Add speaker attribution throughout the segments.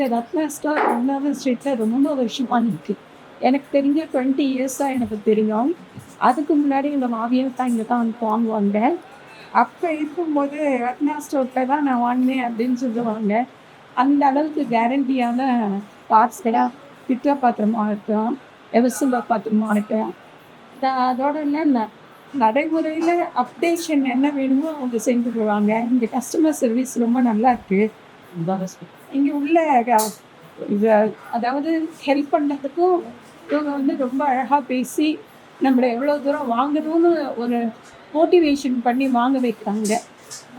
Speaker 1: இந்த ரத்னா ஸ்டார் 1வது ஸ்ட்ரீட்டில் ரொம்ப வருஷமா இருக்கு. எனக்கு தெரிஞ்ச 20 இயர்ஸாக எனக்கு தெரியும். அதுக்கு முன்னாடி இந்த மாமியார் தான் இங்கே தான் வந்து வாங்குவாங்க. அப்போ இருக்கும்போது ரத்னா ஸ்டோரில் தான் நான் வாங்கினேன் அப்படின்னு சொல்லுவாங்க. அந்த அளவுக்கு கேரண்டியான பார்ட்ஸ்லாம் பித்தளை பாத்திரமாக இருக்கலாம், எவர்சில்வர் பாத்திரமாக இருக்கலாம். அதோட இல்லை நடைமுறையில் அப்டேஷன் என்ன வேணுமோ அவங்க செஞ்சு போவாங்க. இங்கே கஸ்டமர் சர்வீஸ் ரொம்ப நல்லா இருக்குது. இங்கே உள்ள அதாவது ஹெல்ப் பண்ணுறதுக்கும் இவங்க வந்து ரொம்ப அழகாக பேசி நம்மளை எவ்வளோ தூரம் வாங்கணும்னு ஒரு மோட்டிவேஷன் பண்ணி வாங்க வைக்கிறாங்க.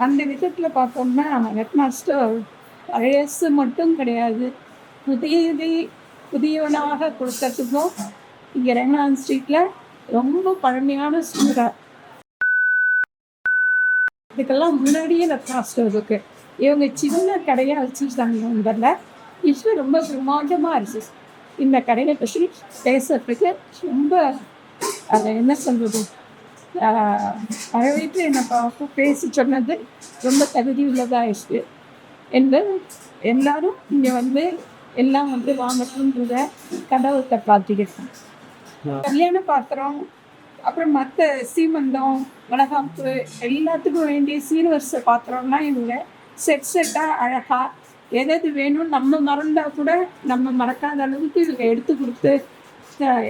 Speaker 1: அந்த விதத்தில் பார்த்தோம்னா ரத்னா ஸ்டோர் பழசு மட்டும் கிடையாது, புதியவனாக கொடுக்கறதுக்கும் இங்கே 2ஆம் ஸ்ட்ரீட்டில் ரொம்ப பழமையான ஸ்டோராக. இதுக்கெல்லாம் முன்னாடியே ரத்னா ஸ்டோர் இருக்கு. இவங்க சின்ன கடையாக வச்சுருந்தாங்க. இப்போ ரொம்ப பிரமாண்டமாக இருக்குது. இந்த கடையை பற்றி பேசுறதுக்கு ரொம்ப அதை என்ன சொல்கிறது, வரவேற்று என்னை பேசி சொன்னது ரொம்ப தகுதி உள்ளதாக இருக்குது என்று எல்லாரும் இங்கே வந்து எல்லாம் வந்து வாங்கணுன்றத கடவுளத்தை பார்த்துக்கிட்டோம். கல்யாண பாத்திரம், அப்புறம் மற்ற சீமந்தம், வளகாப்பு எல்லாத்துக்கும் வேண்டிய சீர்வரிசை பாத்திரம்லாம் இவங்க செட்டாக அழகாக எது வேணும் நம்ம மறந்தால் கூட நம்ம மறக்காத அளவுக்கு இவங்க எடுத்து கொடுத்து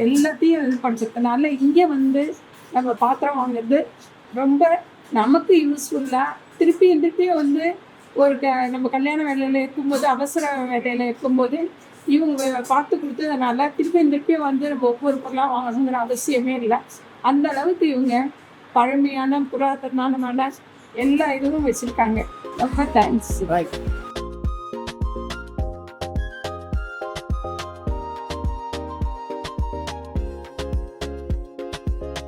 Speaker 1: எல்லாத்தையும் இது பண்ணுறதுனால இங்கே வந்து நம்ம பாத்திரம் வாங்குறது ரொம்ப நமக்கு யூஸ்ஃபுல்லாக. திருப்பியும் வந்து ஒரு நம்ம கல்யாண வேலையில் இருக்கும்போது, அவசர வேலையில் இருக்கும்போது இவங்க பார்த்து கொடுத்ததுனால திருப்பியும் வந்து நம்ம ஒவ்வொரு பொருளாக வாங்கணுங்கிற அவசியமே இல்லை. அந்த அளவுக்கு இவங்க பழமையான புராதனமான எல்லா இதுவும் வச்சுருக்காங்க. ரொம்ப தேங்க்ஸ்.